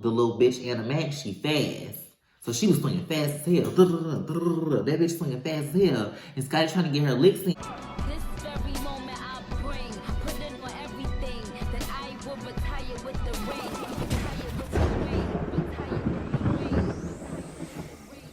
The little bitch Anna Max, she fast. So she was swinging fast as hell. That bitch swinging fast as hell. And Scotty trying to get her licks in. This very moment I bring, put in on everything that I will retire with the ring. Retire with the ring. Retire with the ring.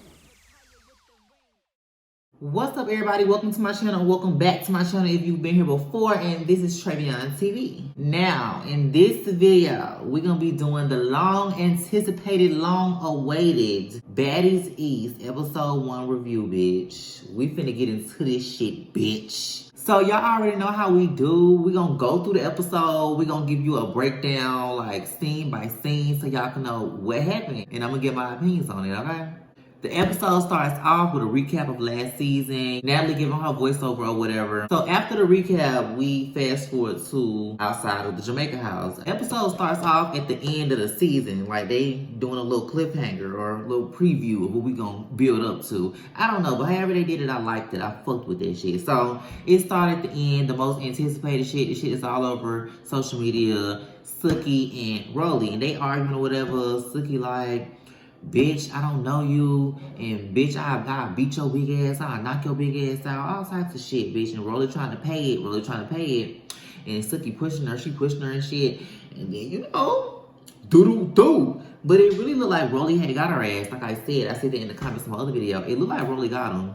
What's up, everybody? Welcome to my channel. Welcome back to my channel if you've been here before. And this is Travion TV. Now, in this video, we're going to be doing the long-anticipated, long-awaited Baddies East Episode 1 review, bitch. We finna get into this shit, bitch. So, y'all already know how we do. We're going to go through the episode. We're going to give you a breakdown, like, scene by scene, so y'all can know what happened. And I'm going to get my opinions on it, okay? The episode starts off with a recap of last season, Natalie giving her voiceover or whatever. So after the recap, we fast forward to outside of the Jamaica house. The episode starts off at the end of the season, like they doing a little cliffhanger or a little preview of what we gonna build up to. I don't know, but however they did it, I liked it. I fucked with that shit. So it started at the end, the most anticipated shit. The shit is all over social media. Sookie and Rolly, and they arguing or whatever. Sookie like, bitch, I don't know you, and bitch, I beat your big ass out, I knock your big ass out, all types of shit, bitch. And Rolly trying to pay it, and Sookie pushing her, she pushing her and shit, and then, you know, do. But it really looked like Rolly had got her ass, like I said that in the comments of my other video. It looked like Rolly got him.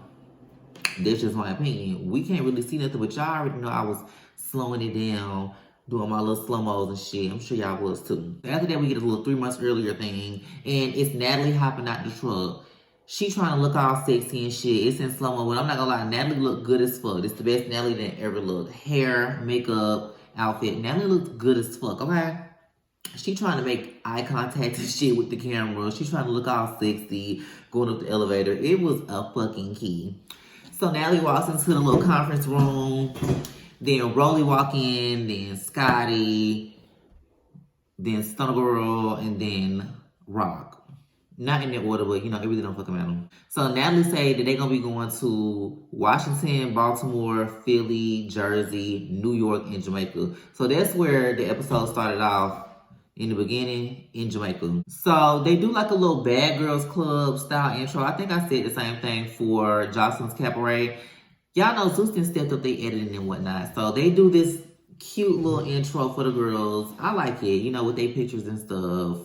That's just my opinion. We can't really see nothing, but y'all already know I was slowing it down, doing my little slow-mos and shit. I'm sure y'all was too. After that, we get a little 3 months earlier thing. And it's Natalie hopping out the truck. She trying to look all sexy and shit. It's in slow-mo, but I'm not gonna lie, Natalie looked good as fuck. It's the best Natalie that ever looked. Hair, makeup, outfit. Natalie looks good as fuck, okay? She trying to make eye contact and shit with the camera. She trying to look all sexy, going up the elevator. It was a fucking key. So Natalie walks into the little conference room. Then Rolly walk in, then Scotty, then Stunner Girl, and then Rock. Not in that order, but, you know, it really don't fucking matter. So Natalie say that they're going to be going to Washington, Baltimore, Philly, Jersey, New York, and Jamaica. So that's where the episode started off in the beginning, in Jamaica. So they do like a little Bad Girls Club style intro. I think I said the same thing for Jocelyn's Cabaret. Y'all know Zeuston stepped up their editing and whatnot. So they do this cute little intro for the girls. I like it, you know, with their pictures and stuff.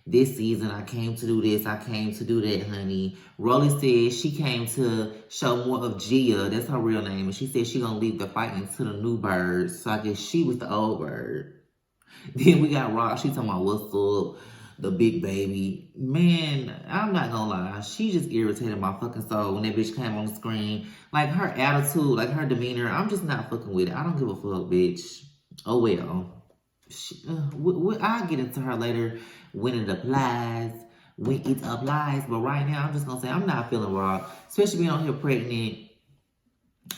This season, I came to do this, I came to do that, honey. Rolly said she came to show more of Gia. That's her real name. And she said she gonna leave the fighting to the new birds. So I guess she was the old bird. Then we got Rock. She talking about what's up, the big baby. Man, I'm not gonna lie. She just irritated my fucking soul when that bitch came on the screen. Like, her attitude, like, her demeanor, I'm just not fucking with it. I don't give a fuck, bitch. Oh, well. I'll get into her later when it applies. But right now, I'm just gonna say I'm not feeling Rock. Especially being on here pregnant.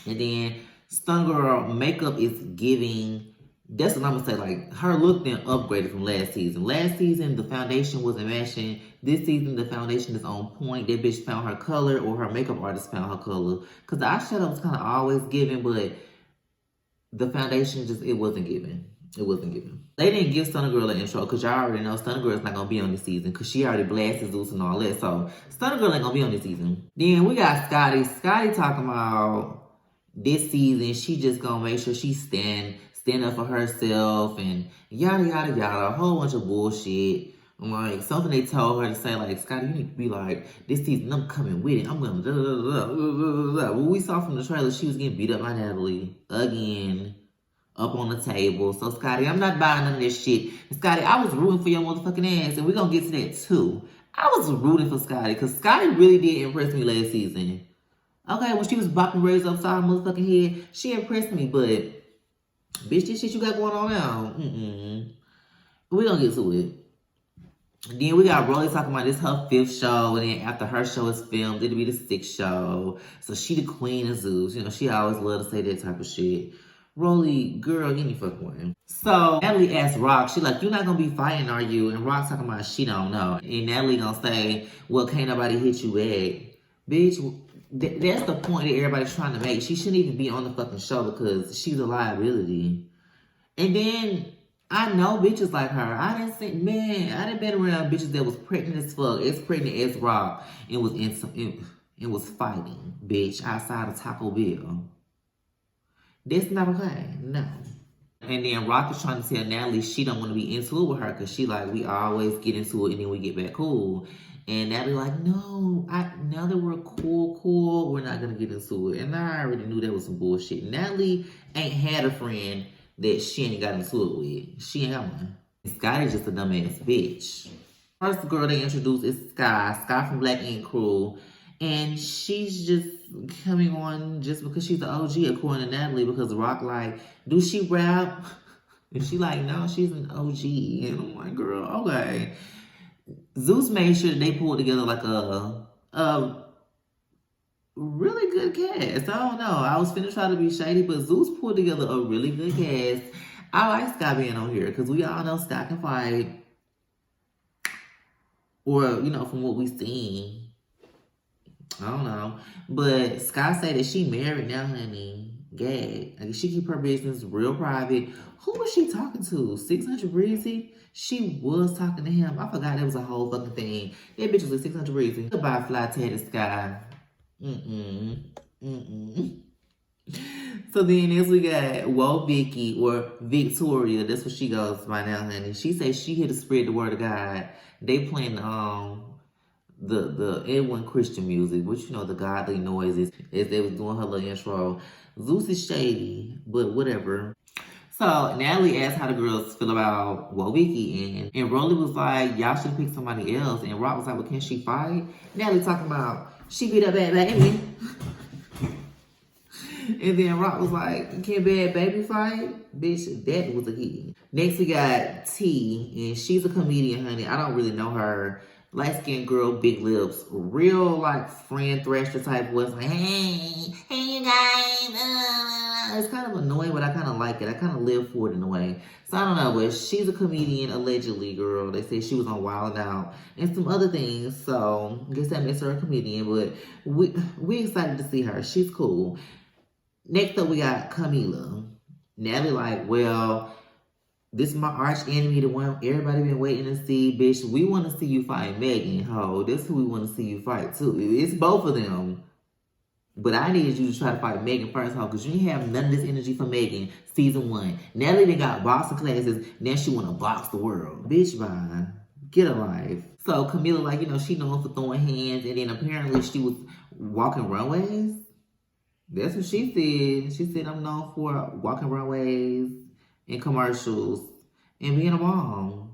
And then, Stun Girl makeup is giving... That's what I'm gonna say. Like, her look then upgraded from last season. Last season, the foundation wasn't matching. This season, the foundation is on point. That bitch found her color, or her makeup artist found her color. Because the eyeshadow was kind of always giving, but the foundation just, it wasn't giving. It wasn't giving. They didn't give Stunner Girl an intro, because y'all already know Stunner Girl is not gonna be on this season, because she already blasted Zeus and all that. So, Stunner Girl ain't gonna be on this season. Then we got Scotty. Scotty talking about this season, she just gonna make sure she stand up for herself and yada, yada, yada, a whole bunch of bullshit. Like, something they told her to say, like, Scotty, you need to be like, this season, I'm coming with it. I'm gonna What we saw from the trailer, she was getting beat up by Natalie again, up on the table. So, Scotty, I'm not buying none of this shit. And Scotty, I was rooting for your motherfucking ass, and we're gonna get to that too. I was rooting for Scotty, because Scotty really did impress me last season. Okay, when she was bopping Ray's upside her motherfucking head, she impressed me, but bitch, this shit you got going on now. We gonna get to it. Then we got Rolly talking about this her 5th show, and then after her show is filmed, it'll be the 6th show. So she the queen of Zeus. You know, she always love to say that type of shit. Rolly, girl, any fucking way. So Natalie asked Rock, she like, you're not gonna be fighting, are you? And Rock talking about she don't know. And Natalie gonna say, well, can't nobody hit you back. Bitch, that's the point that everybody's trying to make. She shouldn't even be on the fucking show because she's a liability. And then I know bitches like her. I didn't see, man, I done been around bitches that was pregnant as fuck, as pregnant as Rock, and was in some, and was fighting, bitch, outside of Taco Bell. That's not okay, no. And then Rock is trying to tell Natalie she don't want to be into it with her because she like, we always get into it and then we get back cool. And Natalie like, no, now that we're cool, we're not going to get into it. And I already knew that was some bullshit. Natalie ain't had a friend that she ain't got into it with. She ain't got one. Scotty's just a dumbass bitch. First girl they introduced is Sky from Black Ink Crew. And she's just coming on just because she's the OG, according to Natalie, because Rock like, do she rap? And she like, no, she's an OG. And I'm like, girl, okay. Zeus made sure that they pulled together like a really good cast. I don't know. I was finna try to be shady, but Zeus pulled together a really good cast. I like Sky being on here because we all know Sky can fight. Or, you know, from what we've seen. I don't know. But Sky said that she married now, honey. Gag. Like, she keep her business real private. Who was she talking to? 600 Breezy? She was talking to him. I forgot that was a whole fucking thing. That bitch was like 600 Breezy. Goodbye, Fly Tatted Sky. So then as we got Whoa Vicky or Victoria, that's what she goes by now, honey. She said she here to spread the word of God. They playing the Edwin Christian music, which, you know, the godly noises as they was doing her little intro. Zeus is shady, but whatever. So Natalie asked how the girls feel about Wowiki, and Rolly was like, y'all should pick somebody else. And Rock was like, well, can she fight? Natalie talking about, she beat up Bad Baby. And then Rock was like, can Bad Baby fight? Bitch, that was a key. Next we got T, and she's a comedian, honey. I don't really know her. Light-skinned girl, big lips, real like friend Thrasher type voice. Like, hey you guys. It's kind of annoying, but I kind of like it. I kind of live for it in a way. So I don't know, but she's a comedian, allegedly, girl. They say she was on Wild Out and some other things. So I guess that makes her a comedian, but we excited to see her. She's cool. Next up, we got Camilla. Natalie like, well, this is my arch enemy, the one everybody been waiting to see, bitch. We want to see you fight Megan, ho. This is who we want to see you fight, too. It's both of them. But I needed you to try to fight Megan first, ho, because you didn't have none of this energy for Megan season 1. Natalie done got boxing classes, now she want to box the world. Bitch, bye. Get a life. So Camilla, like, you know, she known for throwing hands, and then apparently she was walking runways. That's what she said. She said, I'm known for walking runways in commercials and being a mom.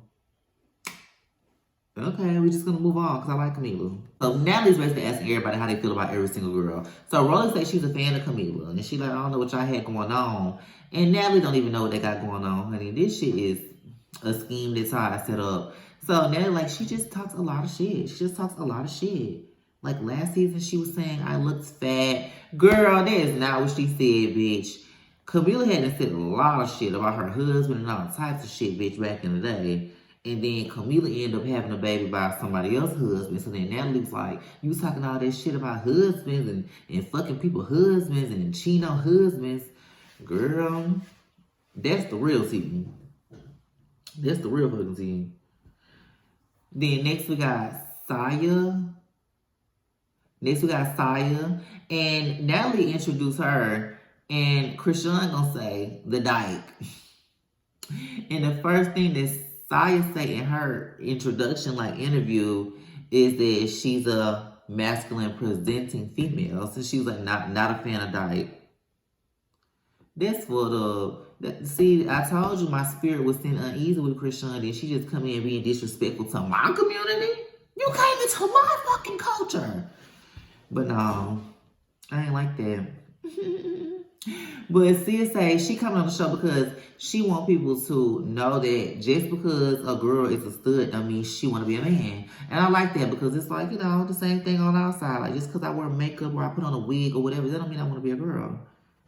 Okay, we're just gonna move on because I like Camilla. So Natalie's basically asking everybody how they feel about every single girl. So Rolly says she's a fan of Camilla, and she like, I don't know what y'all had going on. And Natalie don't even know what they got going on, honey. This shit is a scheme that's how I set up. So Natalie, like, she just talks a lot of shit. She just talks a lot of shit. Like last season, she was saying I looked fat. Girl, that is not what she said, bitch. Camilla had said a lot of shit about her husband and all types of shit, bitch, back in the day. And then Camilla ended up having a baby by somebody else's husband. So then Natalie was like, you was talking all that shit about husbands and fucking people husbands and cheating on husbands. Girl, that's the real tea. That's the real fucking tea. Then next we got Saya. And Natalie introduced her, and Krishan gonna say the dyke. And the first thing that Saya say in her introduction, like interview, is that she's a masculine presenting female. So she was like, not a fan of dyke. That's for see, I told you my spirit was sitting uneasy with Krishan, and she just come in being disrespectful to my community. You came into my fucking culture. But no, I ain't like that. But Sia say she coming on the show because she want people to know that just because a girl is a stud, I mean she want to be a man. And I like that because it's like, you know, the same thing on our side. Like, just because I wear makeup or I put on a wig or whatever, that don't mean I want to be a girl.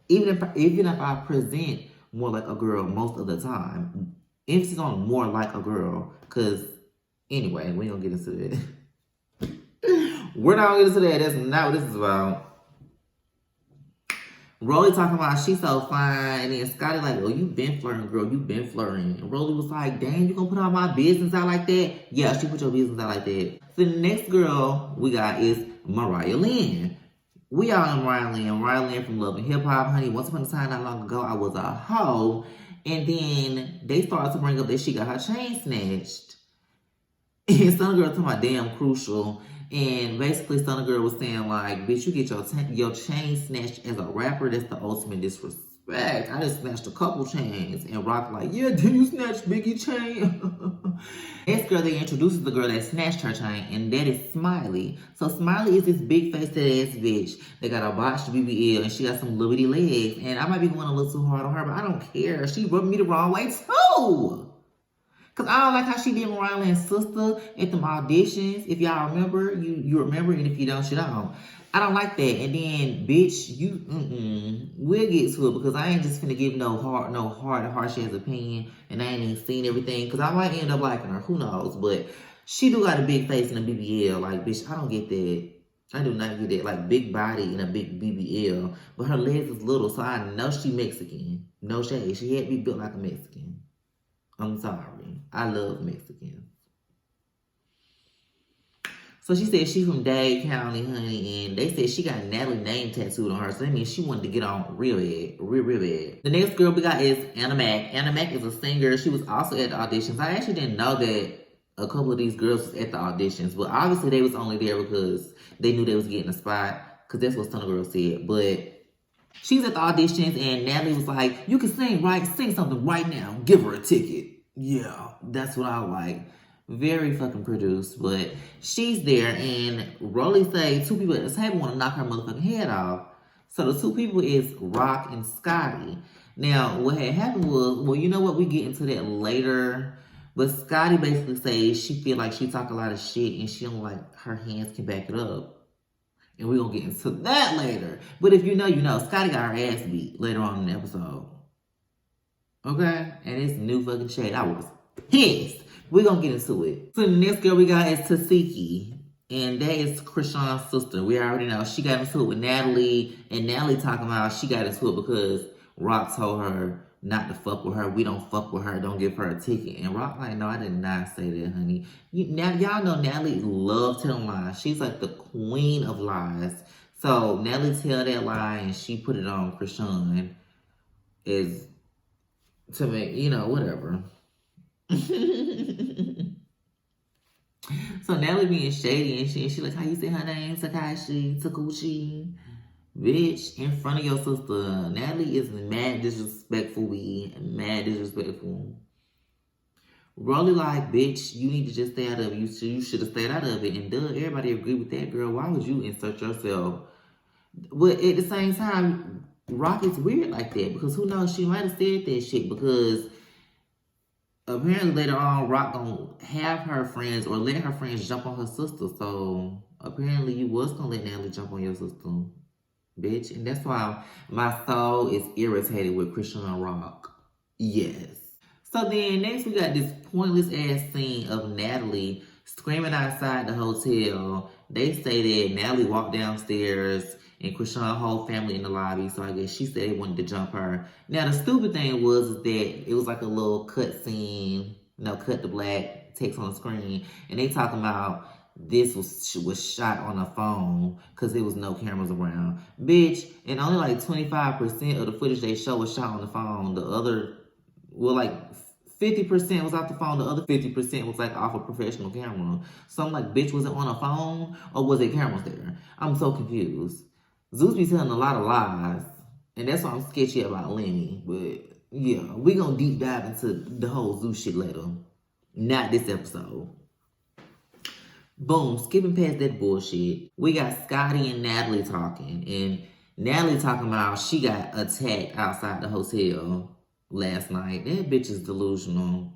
Even if I present more like a girl most of the time, emphasis on more like a girl. Because anyway, we ain't gonna get into it. We're not gonna get into that. That's not what this is about. Rolly talking about she's so fine, and then Scotty like, oh, you been flirting, girl, you been flirting. And Rolly was like, dang, you gonna put all my business out like that? Yeah, she put your business out like that. So the next girl we got is Mariah Lynn. We all know Mariah Lynn. Mariah Lynn from Love and Hip Hop, honey. Once upon a time, not long ago, I was a hoe. And then they started to bring up that she got her chain snatched. And some girl talking about damn crucial. And basically, some girl was saying like, bitch, you get your chain snatched as a rapper. That's the ultimate disrespect. I just snatched a couple chains. And Rock like, yeah, did you snatch Biggie chain? Next girl they introduces the girl that snatched her chain, and that is Smiley. So Smiley is this big faced ass bitch. They got a botched BBL, and she got some little bitty legs. And I might be going a little too hard on her, but I don't care. She rubbed me the wrong way too. Cause I don't like how she did Mariah Lynn's sister at them auditions. If y'all remember, you remember, and if you don't, you don't. I don't like that. And then, bitch, we'll get to it because I ain't just finna give no harsh ass opinion, and I ain't even seen everything. Cause I might end up liking her, who knows? But she do got a big face and a BBL. Like, bitch, I don't get that. I do not get that. Like, big body and a big BBL, but her legs is little, so I know she Mexican. No shade. She had to be built like a Mexican. I'm sorry. I love Mexicans. So she said she from Dade County, honey, and they said she got Natalie name tattooed on her. So that means she wanted to get on real bad, real bad. The next girl we got is Anna Mac. Anna Mac is a singer. She was also at the auditions. I actually didn't know that a couple of these girls was at the auditions, but obviously they was only there because they knew they was getting a spot, because that's what some girls said. But she's at the auditions, and Natalie was like, you can sing, right? Sing something right now. Give her a ticket. Yeah, that's what I like. Very fucking produced, but she's there, and Rolly say two people at the table want to knock her motherfucking head off. So the two people is Rock and Scotty. Now, what had happened was, well, you know what? We get into that later. But Scotty basically says she feel like she talk a lot of shit, and she don't like her hands can back it up. And we're going to get into that later. But if you know, you know. Scotty got her ass beat later on in the episode. Okay? And it's new fucking shade. I was pissed. We're going to get into it. So the next girl we got is Tasiki. And that is Krishan's sister. We already know. She got into it with Natalie. And Natalie talking about she got into it because Rock told her not to fuck with her. We don't fuck with her. Don't give her a ticket. And Rock like, no, I did not say that, honey. Now, y'all know Natalie loves telling lies. She's like the queen of lies. So Natalie tell that lie and she put it on Krishan is to make, you know, whatever. So Natalie being shady and shit. She like, how you say her name? Takashi, Takuchi. Bitch, in front of your sister. Natalie is mad disrespectful. Mad disrespectful. Rolly like, bitch, you need to just stay out of it. You should have stayed out of it. And duh, everybody agree with that, girl. Why would you insert yourself? But at the same time, Rock is weird like that. Because who knows, she might have said that shit. Because apparently later on, Rock gonna have her friends or let her friends jump on her sister. So apparently you was gonna let Natalie jump on your sister. Bitch. And that's why my soul is irritated with Christian and Rock. Yes. So then next we got this pointless ass scene of Natalie screaming outside the hotel. They say that Natalie walked downstairs and Christian's whole family in the lobby. So I guess she said they wanted to jump her. Now the stupid thing was that it was like a little cut scene. Cut to black, text on the screen. And they talking about this was shot on a phone because there was no cameras around. Bitch, and only like 25% of the footage they show was shot on the phone. The other, well, like 50% was off the phone. The other 50% was like off a professional camera. So I'm like, bitch, was it on a phone or was it cameras there? I'm so confused. Zeus be telling a lot of lies. And that's why I'm sketchy about Lenny. But yeah, we gonna deep dive into the whole Zeus shit later. Not this episode. Boom, skipping past that bullshit. We got Scotty and Natalie talking. And Natalie talking about she got attacked outside the hotel last night. That bitch is delusional.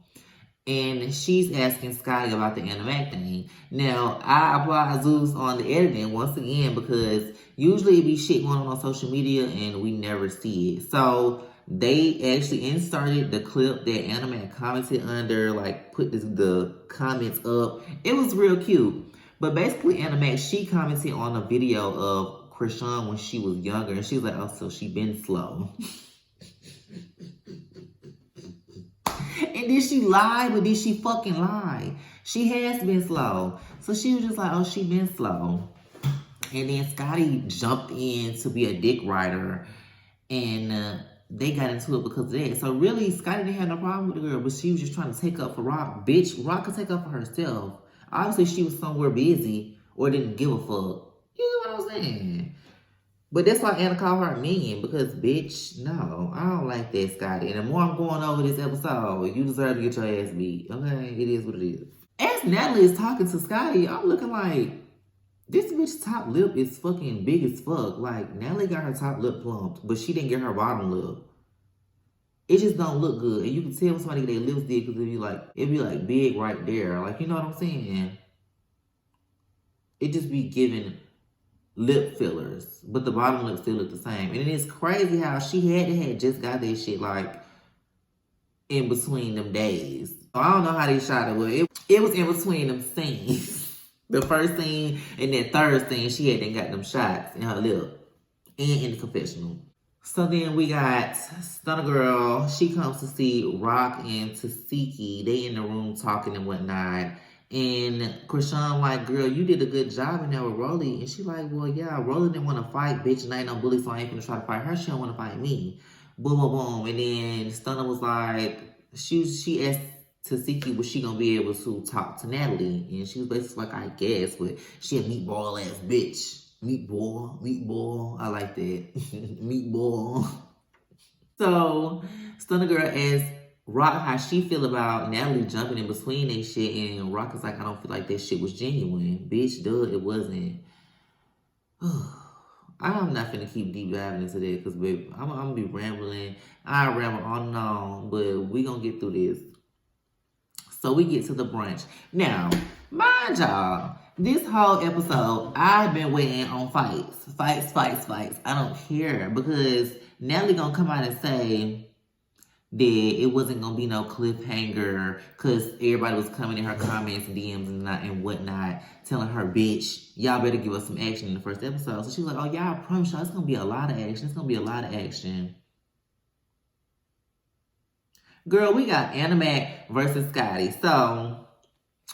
And she's asking Scotty about the Animac thing. Now, I applaud Zeus on the editing once again because usually it be shit going on social media and we never see it. So they actually inserted the clip that Animac commented under, like put the comments up. It was real cute. But basically Animac, she commented on a video of Krishan when she was younger. And she was like, oh, so she been slow. And did she lie? But did she fucking lie? She has been slow. So she was just like, oh, she been slow. And then Scotty jumped in to be a dick rider. And they got into it because of that. So really, Scotty didn't have no problem with the girl. But she was just trying to take up for Rock. Bitch, Rock could take up for herself. Obviously, she was somewhere busy or didn't give a fuck. You know what I'm saying? But that's why Anna called her a minion, because, bitch, no, I don't like that, Scotty. And the more I'm going over this episode, you deserve to get your ass beat. Okay? It is what it is. As Natalie is talking to Scotty, I'm looking like, this bitch's top lip is fucking big as fuck. Like, Natalie got her top lip plumped, but she didn't get her bottom lip. It just don't look good. And you can tell when somebody get their lips did, because it'd be like big right there. Like, you know what I'm saying? It just be giving lip fillers, but the bottom lip still look the same. And it is crazy how she had just got that shit like in between them days. So I don't know how they shot it, but it was in between them scenes. The first scene and then third scene, she had then got them shots in her lip and in the confessional. So then we got Stunner Girl. She comes to see Rock and Tasiki. They in the room talking and whatnot. And Krishan like, girl, you did a good job in there with Rolly. And she like, well, yeah, Rolly didn't want to fight, bitch, and I ain't no bully, so I ain't gonna try to fight her. She don't want to fight me. Boom, boom, boom. And then Stunner was like, she asked Tasiki, was she gonna be able to talk to Natalie? And she was basically like, I guess, but she a meatball ass bitch. Meatball. I like that. Meatball. So Stunner Girl asked Rock how she feel about Natalie jumping in between that shit, and Rock is like, I don't feel like that shit was genuine. Bitch, duh, it wasn't. I'm not finna keep deep diving into that, because, babe, I'm gonna be rambling. I ramble on and on, but we gonna get through this. So we get to the brunch. Now, mind y'all, this whole episode, I've been waiting on fights. Fights. I don't care, because Natalie gonna come out and say that it wasn't gonna be no cliffhanger, because everybody was coming in her comments and DMs and whatnot, telling her, bitch, y'all better give us some action in the first episode. So she was like, oh, y'all, I promise y'all, it's gonna be a lot of action. Girl, we got Animac versus Scotty. So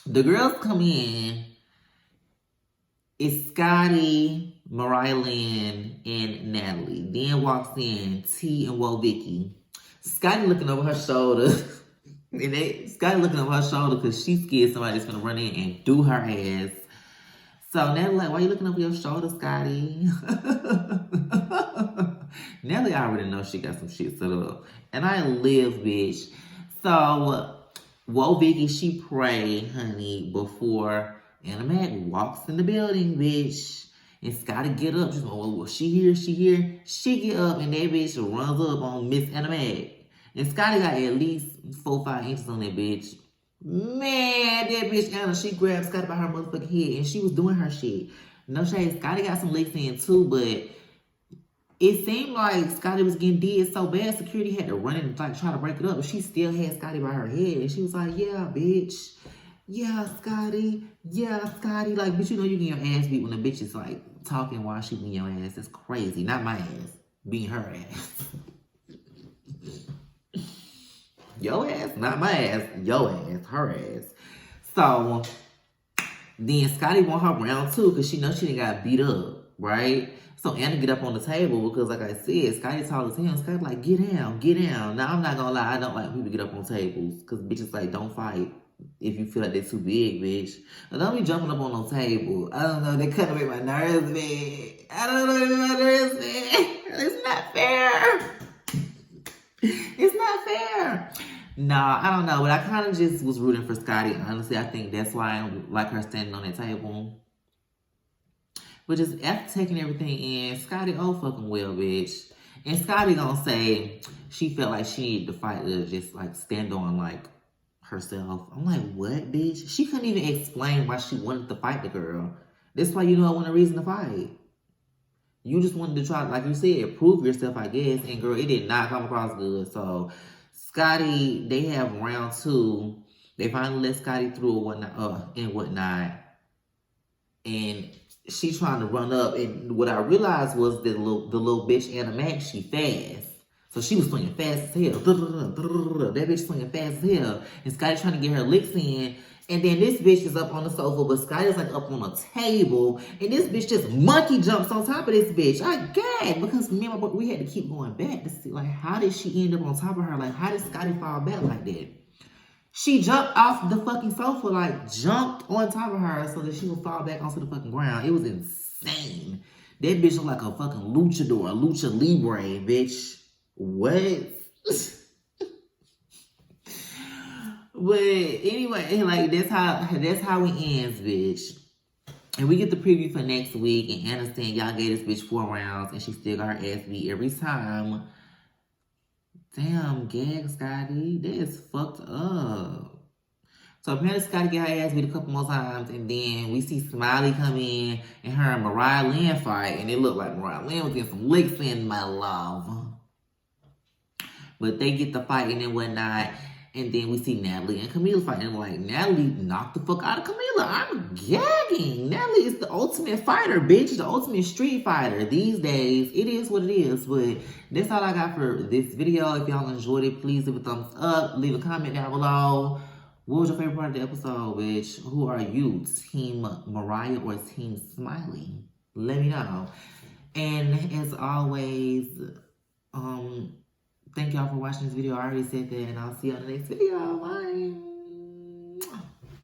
the girls come in. It's Scotty, Mariah Lynn, and Natalie. Then walks in T and Wo Vicky. Scotty looking over her shoulder. Scotty looking over her shoulder because she's scared somebody's gonna run in and do her ass. So Natalie like, why you looking over your shoulder, Scotty? Natalie already knows she got some shit set up. And I live, bitch. So Wo Vicky, she pray, honey, before Animac walks in the building, bitch. And Scotty get up, just well, she here. She get up and that bitch runs up on Miss Animac. And Scotty got at least 4-5 inches on that bitch. Man, that bitch Anna, she grabbed Scotty by her motherfucking head and she was doing her shit. No shade, Scotty got some licks in too, but it seemed like Scotty was getting did so bad, security had to run in and like try to break it up, but she still had Scotty by her head. And she was like, yeah, bitch. Yeah, Scotty. Like, bitch, you know you get your ass beat when a bitch is like talking while she beating your ass. That's crazy. Not my ass. Beating her ass. Your ass, not my ass. Your ass, her ass. So then Scotty want her round two because she knows she done got beat up, right? So Anna get up on the table because, like I said, Scotty talking to him. Scotty like, get down. Now, I'm not gonna lie, I don't like people to get up on tables because bitches like, don't fight if you feel like they're too big, bitch. But don't be jumping up on no table. I don't know, they kind of make my nerves bad. It's not fair. It's not fair. Nah, I don't know, but I kind of just was rooting for Scotty. Honestly, I think that's why I like her standing on that table. But just after taking everything in, Scotty, oh fucking well, bitch. And Scotty gonna say she felt like she needed to fight to just like stand on like herself. I'm like, what, bitch? She couldn't even explain why she wanted to fight the girl. That's why you know I want a reason to fight. You just wanted to try, like you said, prove yourself, I guess. And girl, it did not come across good. So Scotty, they have round two. They finally let Scotty through and whatnot. And she trying to run up, and what I realized was that the little bitch Anna Mac, she fast. So she was swinging fast as hell. That bitch swinging fast as hell. And Scotty trying to get her licks in. And then this bitch is up on the sofa, but Scotty's like up on a table. And this bitch just monkey jumps on top of this bitch. I gagged because me and my boy, we had to keep going back to see, like, how did she end up on top of her? Like, how did Scotty fall back like that? She jumped off the fucking sofa, like, jumped on top of her so that she would fall back onto the fucking ground. It was insane. That bitch looked like a fucking luchador, a lucha libre, bitch. What? But anyway, like, that's how it ends, bitch. And we get the preview for next week, and Anna's saying y'all gave this bitch 4 rounds, and she still got her ass beat every time. Damn, gag, Scotty. That is fucked up. So apparently Scotty got her ass beat a couple more times, and then we see Smiley come in, and her and Mariah Lynn fight, and it looked like Mariah Lynn was getting some licks in, my love. But they get the fighting and whatnot. And then we see Natalie and Camilla fighting. And like, Natalie knocked the fuck out of Camilla. I'm gagging. Natalie is the ultimate fighter, bitch. The ultimate street fighter. These days, it is what it is. But that's all I got for this video. If y'all enjoyed it, please leave a thumbs up. Leave a comment down below. What was your favorite part of the episode, bitch? Who are you? Team Mariah or Team Smiley? Let me know. And as always, thank y'all for watching this video. I already said that, and I'll see you on the next video. Bye.